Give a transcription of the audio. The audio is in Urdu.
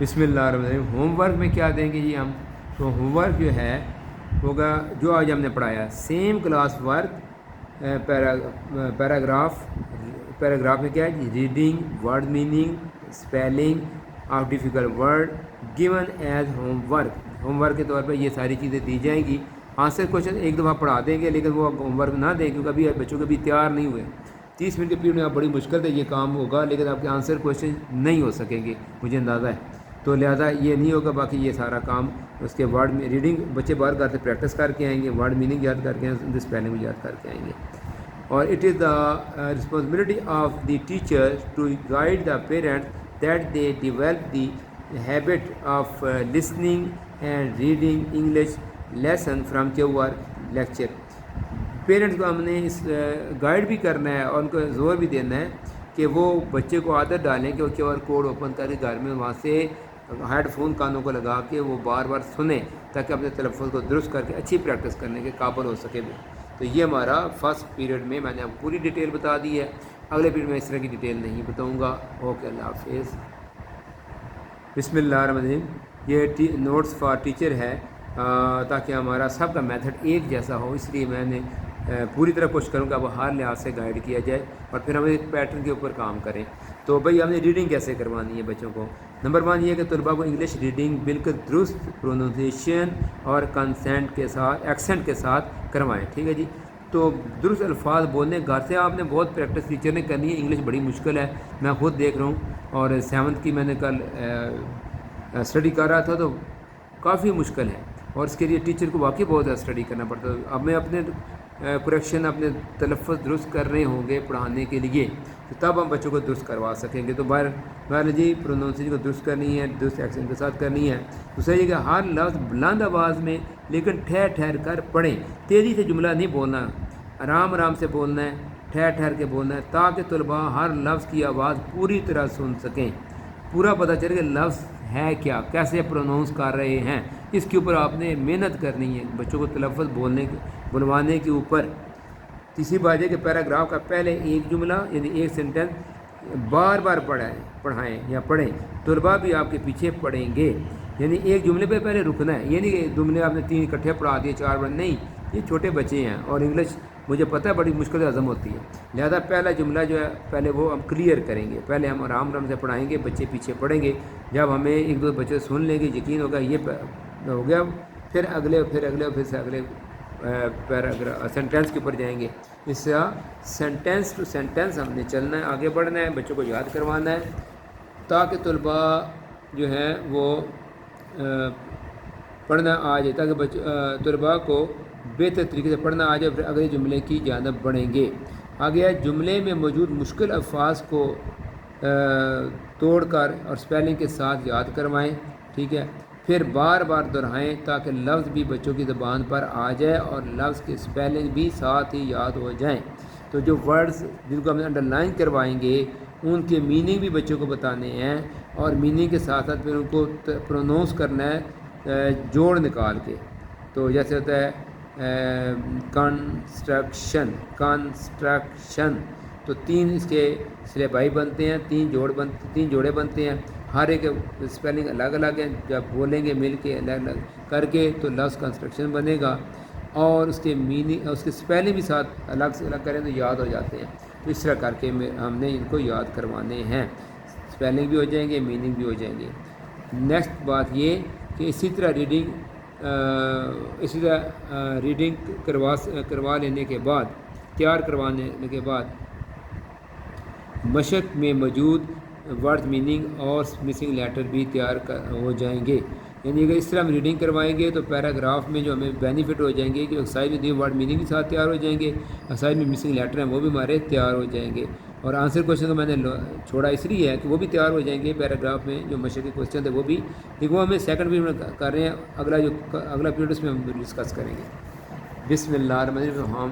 بسم اللہ الرحمن الرحیم۔ ہوم ورک میں کیا دیں گے جی ہم؟ تو ہوم ورک جو ہے ہوگا جو آج ہم نے پڑھایا، سیم کلاس ورک پیراگراف میں کیا ہے جی، reading, word meaning, spelling of difficult word given as homework. Homework کے طور پر یہ ساری چیزیں دی جائیں گی۔ آنسر کوشچن ایک دفعہ پڑھا دیں گے، لیکن وہ ہوم ورک نہ دیں کیونکہ ابھی بچوں کے بھی تیار نہیں ہوئے۔ 30 منٹ کے پیریڈ میں آپ بڑی مشکل سے یہ کام ہوگا، لیکن آپ کے آنسر کوشچن نہیں ہو سکیں گے، مجھے اندازہ ہے، تو لہٰذا یہ نہیں ہوگا۔ باقی یہ سارا کام اس کے ورڈ میں ریڈنگ بچے بار گھر سے پریکٹس کر کے آئیں گے، ورڈ میننگ یاد کر کے آئیں گے، اسپیلنگ بھی یاد کر کے آئیں گے۔ اور it is the responsibility of the teacher to guide the parents that they develop the habit of listening and reading English lesson from Q R lecture. Parents کو ہم نے اس گائیڈ بھی کرنا ہے اور ان کو زور بھی دینا ہے کہ وہ بچے کو عادت ڈالیں کہ وہ کیو آر کوڈ اوپن کر کے گھر میں وہاں سے ہیڈ فون کانوں کو لگا کے وہ بار بار سنیں تاکہ اپنے تلفظ کو درست کر کے اچھی پریکٹس کرنے کے قابل ہو سکے۔ تو یہ ہمارا فرسٹ پیریڈ میں میں نے آپ کو پوری ڈیٹیل بتا دی ہے۔ اگلے پیریڈ میں اس طرح کی ڈیٹیل نہیں بتاؤں گا۔ اوکے، اللہ حافظ۔ بسم اللہ الرحمن الرحیم۔ یہ نوٹس فار ٹیچر ہے تاکہ ہمارا سب کا میتھڈ ایک جیسا ہو، اس لیے میں نے پوری طرح کوشش کروں گا وہ ہر لحاظ سے گائیڈ کیا جائے اور پھر ہم ایک پیٹرن کے اوپر کام کریں۔ تو بھائی ہم نے ریڈنگ کیسے کروانی ہے بچوں کو؟ نمبر 1 یہ کہ طلباء کو انگلش ریڈنگ بالکل درست پروننسیشن اور کنسنٹ کے ساتھ ایکسنٹ کے ساتھ کروائیں، ٹھیک ہے جی۔ تو درست الفاظ بولنے گھر سے آپ نے بہت پریکٹس ٹیچر نے کرنی ہے۔ انگلش بڑی مشکل ہے، میں خود دیکھ رہا ہوں، اور 7th کی میں نے کل اسٹڈی کر رہا تھا تو کافی مشکل ہے، اور اس کے لیے ٹیچر کو واقعی بہت زیادہ اسٹڈی کرنا پڑتا ہے۔ اب میں اپنے کریکشن اپنے تلفظ درست کر رہے ہوں گے پڑھانے کے لیے، تو تب ہم بچوں کو درست کروا سکیں گے۔ تو بہر جی پروننسیشن کو درست کرنی ہے، درست ایکسنٹ کے ساتھ کرنی ہے۔ تو صحیح ہے کہ ہر لفظ بلند آواز میں لیکن ٹھہر ٹھہر کر پڑھیں۔ تیزی سے جملہ نہیں بولنا، آرام آرام سے بولنا ہے، ٹھہر ٹھہر کے بولنا ہے، تاکہ طلباء ہر لفظ کی آواز پوری طرح سن سکیں، پورا پتہ چلے کہ لفظ ہے کیا، کیسے پروناؤنس کر رہے ہیں۔ اس کے اوپر آپ نے محنت کرنی ہے بچوں کو تلفظ بلوانے کے اوپر۔ تیسری بات ہے کہ پیراگراف کا پہلے ایک جملہ یعنی ایک سینٹنس بار بار پڑھائیں یا پڑھیں، طلباء بھی آپ کے پیچھے پڑھیں گے۔ یعنی ایک جملے پہ پہلے رکنا ہے، یعنی کہ جملے آپ نے 3 اکٹھے پڑھا دیے 4 بار نہیں، یہ چھوٹے بچے ہیں اور انگلش مجھے پتہ ہے بڑی مشکل سے ہضم ہوتی ہے، لہذا پہلا جملہ جو ہے پہلے وہ ہم کلیئر کریں گے، پہلے ہم آرام آرام سے پڑھائیں گے، بچے پیچھے پڑھیں گے۔ جب ہمیں ایک دو بچے سن لیں گے، یقین ہوگا یہ ہو گیا، پھر اگلے پھر سے اگلے پیراگراف سینٹینس کے اوپر جائیں گے۔ اس طرح سینٹینس ٹو سینٹینس ہم نے چلنا ہے، آگے بڑھنا ہے، بچوں کو یاد کروانا ہے، تاکہ طلباء جو ہیں وہ پڑھنا آ جائے، تاکہ طلباء کو بہتر طریقے سے پڑھنا آ جائے، پھر اگلے جملے کی جانب بڑھیں گے۔ آگے ہے جملے میں موجود مشکل الفاظ کو توڑ کر اور اسپیلنگ کے ساتھ یاد کروائیں، ٹھیک ہے، پھر بار بار دہرائیں تاکہ لفظ بھی بچوں کی زبان پر آ جائے اور لفظ کے اسپیلنگ بھی ساتھ ہی یاد ہو جائیں۔ تو جو ورڈز جن کو ہم نے انڈر لائن کروائیں گے ان کے میننگ بھی بچوں کو بتانے ہیں، اور میننگ کے ساتھ ساتھ پھر ان کو پرونونس کرنا ہے جوڑ نکال کے۔ تو جیسے ہوتا ہے کنسٹرکشن، تو 3 اس کے سلیبائی بنتے ہیں، 3 جوڑے بنتے ہیں، ہر ایک اسپیلنگ الگ الگ ہے، جب بولیں گے مل کے الگ الگ کر کے تو لفظ کنسٹرکشن بنے گا، اور اس کے میننگ اس کے اسپیلنگ بھی ساتھ الگ سے الگ کریں تو یاد ہو جاتے ہیں۔ تو اس طرح کر کے ہم نے ان کو یاد کروانے ہیں، اسپیلنگ بھی ہو جائیں گے، میننگ بھی ہو جائیں گے۔ نیکسٹ بات یہ کہ اسی طرح ریڈنگ کروا لینے کے بعد، تیار کروانے کے بعد مشق میں موجود ورڈ میننگ اور مسنگ لیٹر بھی تیار ہو جائیں گے۔ یعنی اگر اس طرح ہم ریڈنگ کروائیں گے تو پیراگراف میں جو ہمیں بینیفٹ ہو جائیں گے کہ ایکسرسائز میں دیے ورڈ میننگ بھی ساتھ تیار ہو جائیں گے، ایکسرسائز میں مسنگ لیٹر ہیں وہ بھی ہمارے تیار ہو جائیں گے، اور آنسر کوشچن کو میں نے چھوڑا اس لیے ہے کہ وہ بھی تیار ہو جائیں گے پیراگراف میں، جو مشق کے کوشچن تھے وہ بھی، لیکن وہ ہمیں سیکنڈ پیریڈ میں کر رہے ہیں، اگلا پیریڈ اس میں ہم ڈسکس کریں گے۔ بسم اللہ الرحمن الرحیم۔ ہم